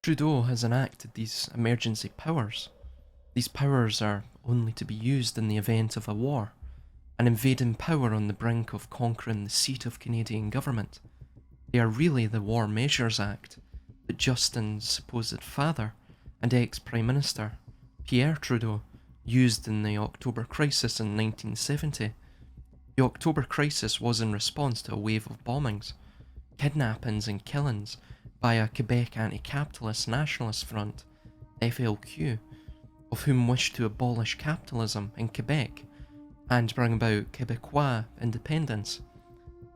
Trudeau has enacted these emergency powers. These powers are only to be used in the event of a war, an invading power on the brink of conquering the seat of Canadian government. They are really the War Measures Act that Justin's supposed father and ex-Prime Minister, Pierre Trudeau, used in the October crisis in 1970. The October crisis was in response to a wave of bombings, kidnappings and killings by a Quebec anti-capitalist nationalist front, FLQ, of whom wished to abolish capitalism in Quebec and bring about Quebecois independence.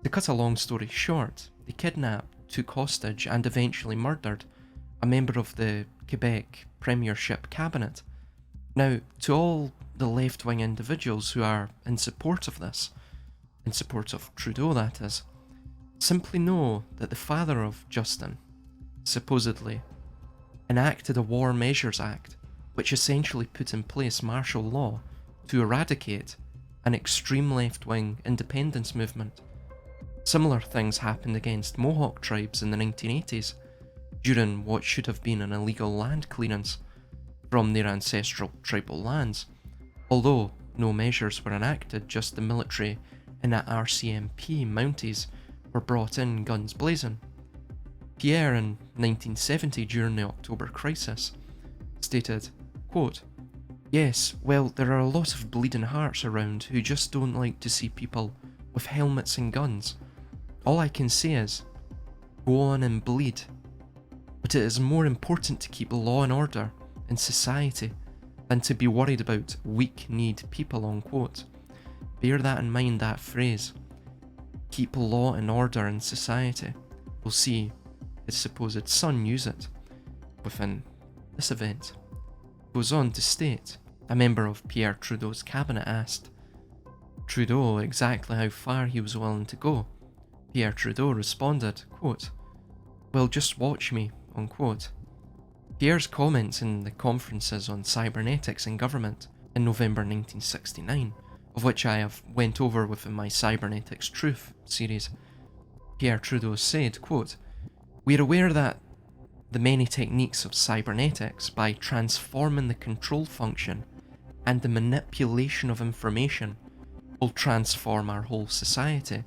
To cut a long story short, they kidnapped, took hostage and eventually murdered a member of the Quebec Premiership cabinet. Now, to all the left-wing individuals who are in support of this, in support of Trudeau that is, simply know that the father of Justin, supposedly, enacted a War Measures Act which essentially put in place martial law to eradicate an extreme left-wing independence movement. Similar things happened against Mohawk tribes in the 1980s during what should have been an illegal land clearance from their ancestral tribal lands. Although no measures were enacted, just the military and the RCMP Mounties were brought in guns blazing. Pierre in 1970 during the October crisis stated, quote, "Yes, well, there are a lot of bleeding hearts around who just don't like to see people with helmets and guns. All I can say is, go on and bleed. But it is more important to keep law and order in society than to be worried about weak-kneed people," unquote. Bear that in mind, that phrase. Keep law and order in society. We'll see his supposed son use it within this event. Goes on to state, a member of Pierre Trudeau's cabinet asked Trudeau exactly how far he was willing to go. Pierre Trudeau responded, quote, "Well, just watch me," unquote. Pierre's comments in the conferences on cybernetics and government in November 1969, of which I have went over within my Cybernetics Truth series, Pierre Trudeau said, quote, "We are aware that the many techniques of cybernetics, by transforming the control function and the manipulation of information, will transform our whole society.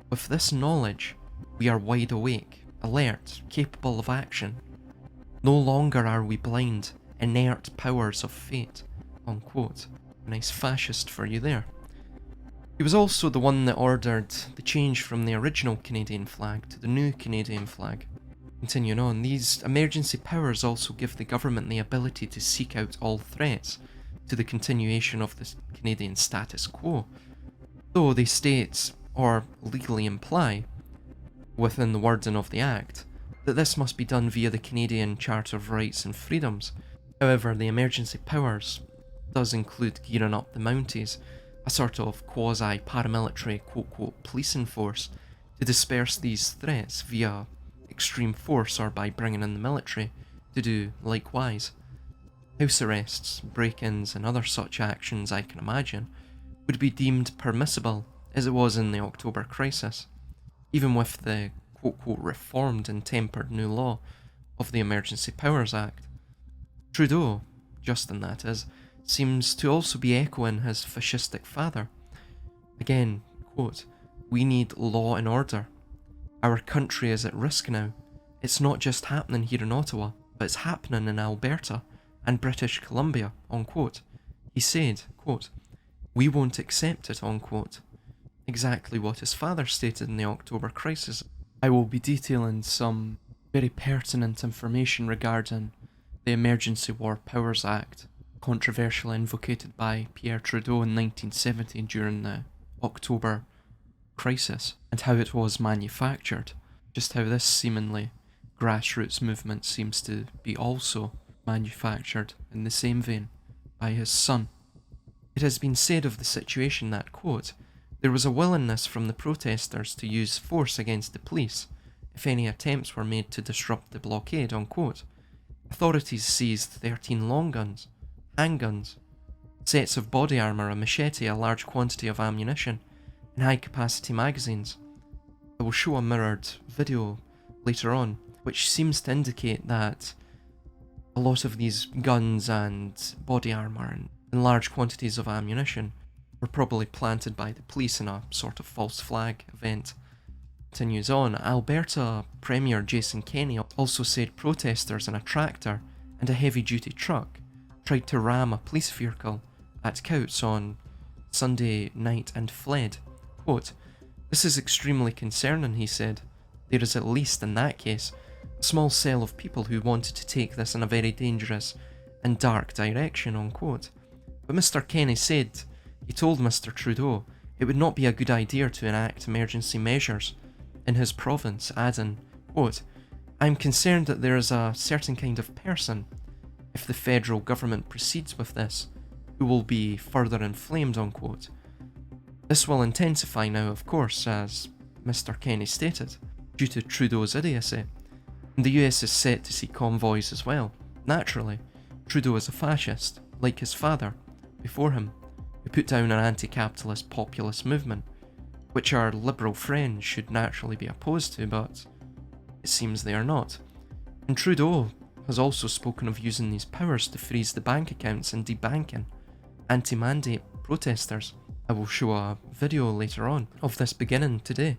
With this knowledge, we are wide awake, alert, capable of action. No longer are we blind, inert powers of fate," unquote. A nice fascist for you there. He was also the one that ordered the change from the original Canadian flag to the new Canadian flag. Continuing on, these emergency powers also give the government the ability to seek out all threats to the continuation of the Canadian status quo, though they state, or legally imply, within the wording of the Act, that this must be done via the Canadian Charter of Rights and Freedoms. However, the emergency powers does include gearing up the Mounties, a sort of quasi-paramilitary quote-quote policing force, to disperse these threats via extreme force or by bringing in the military to do likewise. House arrests, break-ins and other such actions, I can imagine, would be deemed permissible as it was in the October crisis, even with the quote-quote reformed and tempered new law of the Emergency Powers Act. Trudeau, Justin that is, seems to also be echoing his fascistic father. Again, quote, "We need law and order. Our country is at risk now. It's not just happening here in Ottawa, but it's happening in Alberta and British Columbia," unquote. He said, quote, "We won't accept it," unquote. Exactly what his father stated in the October crisis. I will be detailing some very pertinent information regarding the Emergency War Powers Act, controversially invocated by Pierre Trudeau in 1970 during the October crisis, and how it was manufactured, just how this seemingly grassroots movement seems to be also manufactured in the same vein by his son. It has been said of the situation that, quote, "There was a willingness from the protesters to use force against the police if any attempts were made to disrupt the blockade," unquote. Authorities seized 13 long guns, handguns, sets of body armour, a machete, a large quantity of ammunition, and high-capacity magazines. I will show a mirrored video later on, which seems to indicate that A lot of these guns and body armour and large quantities of ammunition were probably planted by the police in a sort of false flag event. Continues on, Alberta Premier Jason Kenney also said protesters in a tractor and a heavy-duty truck tried to ram a police vehicle at Couts on Sunday night and fled. Quote, "This is extremely concerning," he said. "There is at least, in that case, a small cell of people who wanted to take this in a very dangerous and dark direction," unquote. But Mr. Kenney said he told Mr. Trudeau it would not be a good idea to enact emergency measures in his province, adding, quote, "I'm concerned that there is a certain kind of person, if the federal government proceeds with this, who will be further inflamed," unquote. This will intensify now, of course, as Mr. Kenney stated, due to Trudeau's idiocy. And the US is set to see convoys as well. Naturally, Trudeau is a fascist, like his father, before him, who put down an anti-capitalist populist movement, which our liberal friends should naturally be opposed to, but it seems they are not. And Trudeau has also spoken of using these powers to freeze the bank accounts and debanking anti-mandate protesters. I will show a video later on of this beginning today.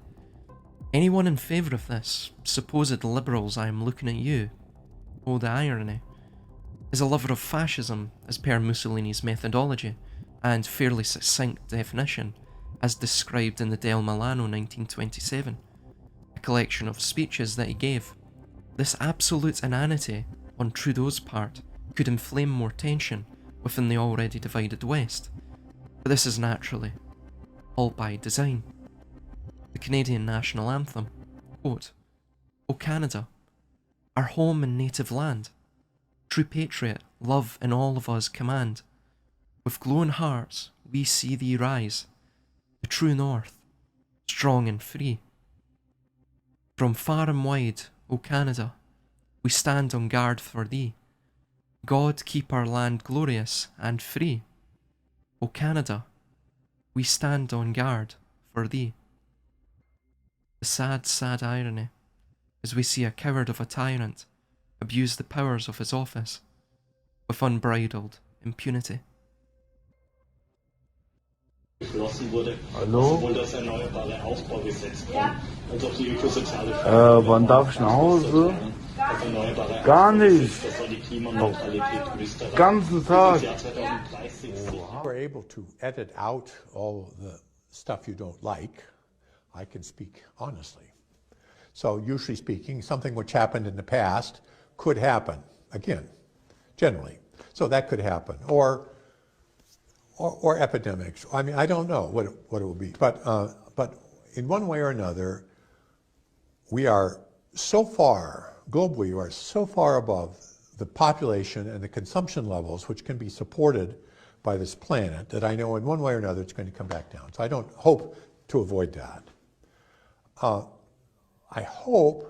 Anyone in favour of this, supposed liberals, I am looking at you, oh the irony, is a lover of fascism as per Mussolini's methodology and fairly succinct definition as described in the Del Milano 1927, a collection of speeches that he gave. This absolute inanity on Trudeau's part could inflame more tension within the already divided West, but this is naturally all by design. The Canadian national anthem, quote, "O Canada, our home and native land, true patriot, love in all of us command. With glowing hearts we see thee rise, the true north, strong and free. From far and wide, O Canada, we stand on guard for thee. God keep our land glorious and free. O Canada, we stand on guard for thee." The sad, sad irony, as we see a coward of a tyrant abuse the powers of his office with unbridled impunity. Beschlossen wurde, Hallo? sowohl das erneuerbare Ausbaugesetz kommt, als auch die ökosoziale Wann darf ich nach Hause? Das erneuerbare Gar nicht. Das soll die Klimaneutralität Österreichs Ganzen Tag. bis Jahr 2030 sichern. We're able to edit out all the stuff you don't like. I can speak honestly. So usually speaking, something which happened in the past could happen again, generally. So that could happen, or epidemics. I mean, I don't know what it will be, but in one way or another, we are so far globally. We are so far above the population and the consumption levels which can be supported by this planet that I know in one way or another it's going to come back down. So I don't hope to avoid that. I hope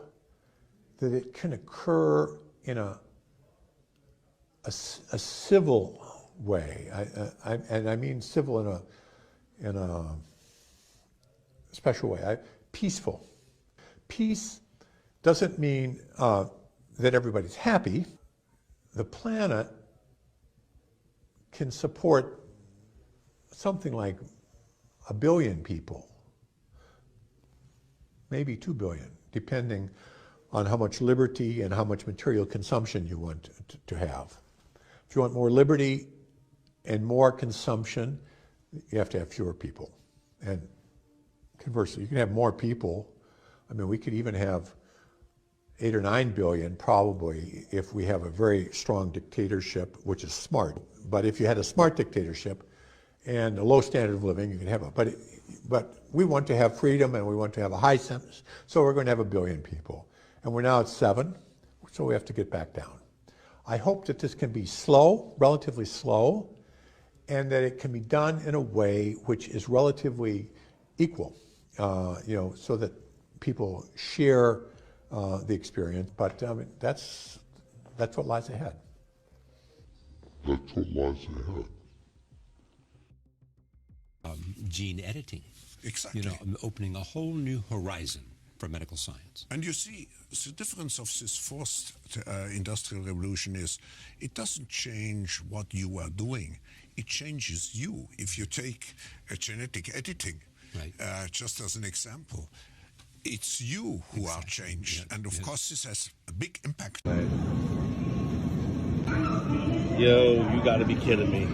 that it can occur in a civil way, and I mean civil in a special way, peaceful. Peace doesn't mean that everybody's happy. The planet can support something like 1 billion people, maybe 2 billion, depending on how much liberty and how much material consumption you want to have. If you want more liberty and more consumption, you have to have fewer people. And conversely, you can have more people. I mean, we could even have 8 or 9 billion probably if we have a very strong dictatorship, which is smart. But if you had a smart dictatorship and a low standard of living, you can have it. But we want to have freedom and we want to have a high sentence, so we're going to have 1 billion people. And we're now at 7, so we have to get back down. I hope that this can be slow, relatively slow, and that it can be done in a way which is relatively equal, so that people share the experience. But I mean, that's what lies ahead. That's what lies ahead. Gene editing. Exactly. Opening a whole new horizon for medical science. And you see, the difference of this forced industrial revolution is it doesn't change what you are doing. It changes you. If you take genetic editing, Right. Just as an example, it's you who are changed. Yeah, And of yeah. course, this has a big impact. Yo, you gotta be kidding me.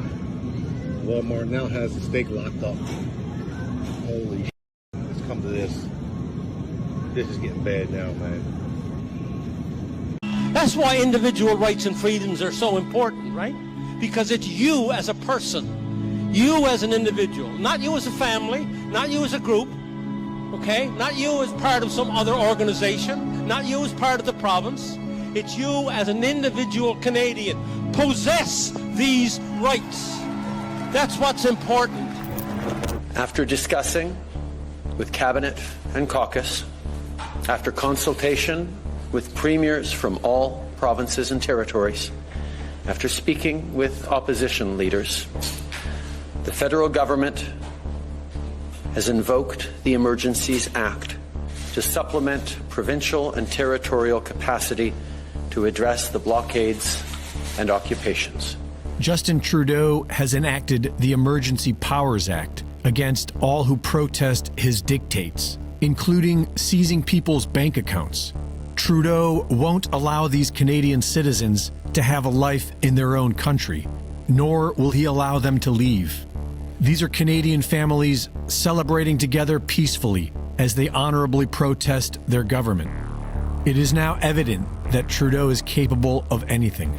Walmart now has the steak locked up. Holy shit. Let's come to this. This is getting bad now, man. That's why individual rights and freedoms are so important, right? Because it's you as a person, you as an individual, not you as a family, not you as a group, okay? Not you as part of some other organization, not you as part of the province. It's you as an individual Canadian. Possess these rights. That's what's important. After discussing with Cabinet and Caucus, after consultation with premiers from all provinces and territories, after speaking with opposition leaders, the federal government has invoked the Emergencies Act to supplement provincial and territorial capacity to address the blockades and occupations. Justin Trudeau has enacted the Emergency Powers Act against all who protest his dictates, including seizing people's bank accounts. Trudeau won't allow these Canadian citizens to have a life in their own country, nor will he allow them to leave. These are Canadian families celebrating together peacefully as they honorably protest their government. It is now evident that Trudeau is capable of anything.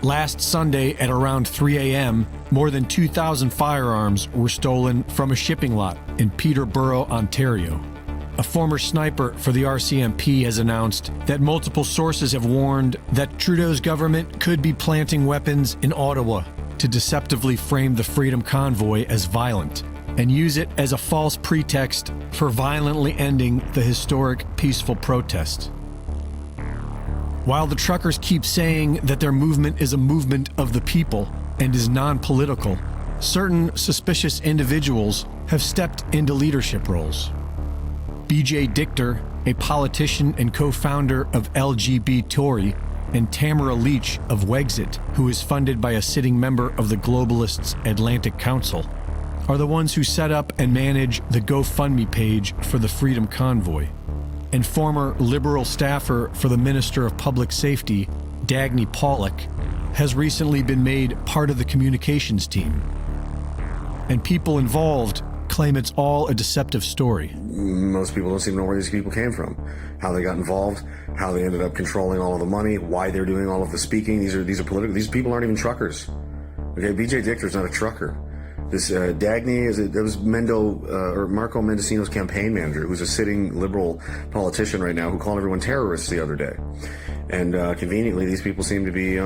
Last Sunday at around 3 a.m., more than 2,000 firearms were stolen from a shipping lot in Peterborough, Ontario. A former sniper for the RCMP has announced that multiple sources have warned that Trudeau's government could be planting weapons in Ottawa to deceptively frame the Freedom Convoy as violent and use it as a false pretext for violently ending the historic peaceful protest. While the truckers keep saying that their movement is a movement of the people and is non-political, certain suspicious individuals have stepped into leadership roles. BJ Dichter, a politician and co-founder of LGB Tory, and Tamara Leach of Wexit, who is funded by a sitting member of the Globalists Atlantic Council, are the ones who set up and manage the GoFundMe page for the Freedom Convoy. And former Liberal staffer for the Minister of Public Safety, Dagny Pollock, has recently been made part of the communications team. And people involved claim it's all a deceptive story. Most people don't seem to know where these people came from, how they got involved, how they ended up controlling all of the money, why they're doing all of the speaking. These are political. These people aren't even truckers. Okay, BJ Dichter's not a trucker. This Dagny it was or Marco Mendocino's campaign manager, who's a sitting Liberal politician right now, who called everyone terrorists the other day. And conveniently, these people seem to be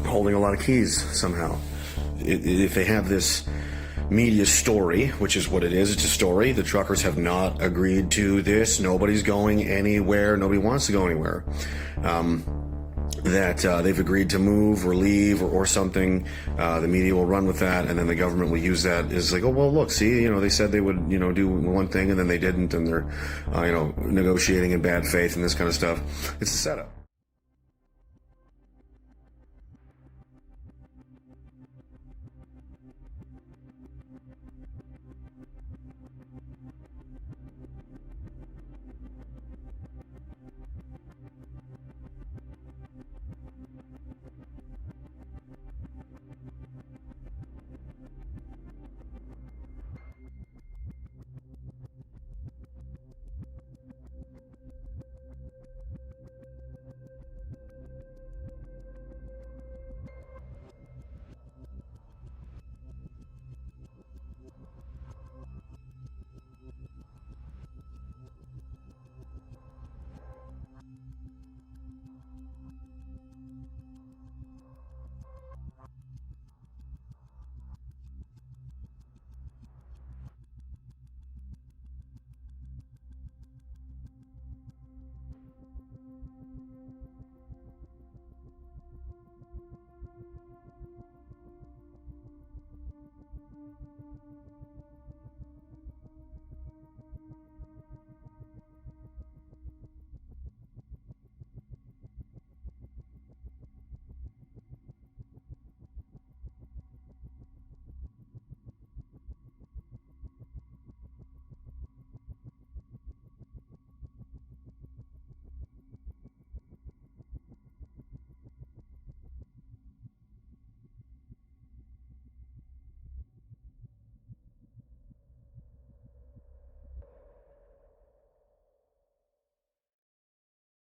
holding a lot of keys somehow. If they have this media story, which is what it is, it's a story. The truckers have not agreed to this. Nobody's going anywhere. Nobody wants to go anywhere. That they've agreed to move or leave or something. The media will run with that, and then the government will use that as like, oh, well, look, see, they said they would, do one thing, and then they didn't, and they're, negotiating in bad faith and this kind of stuff. It's a setup.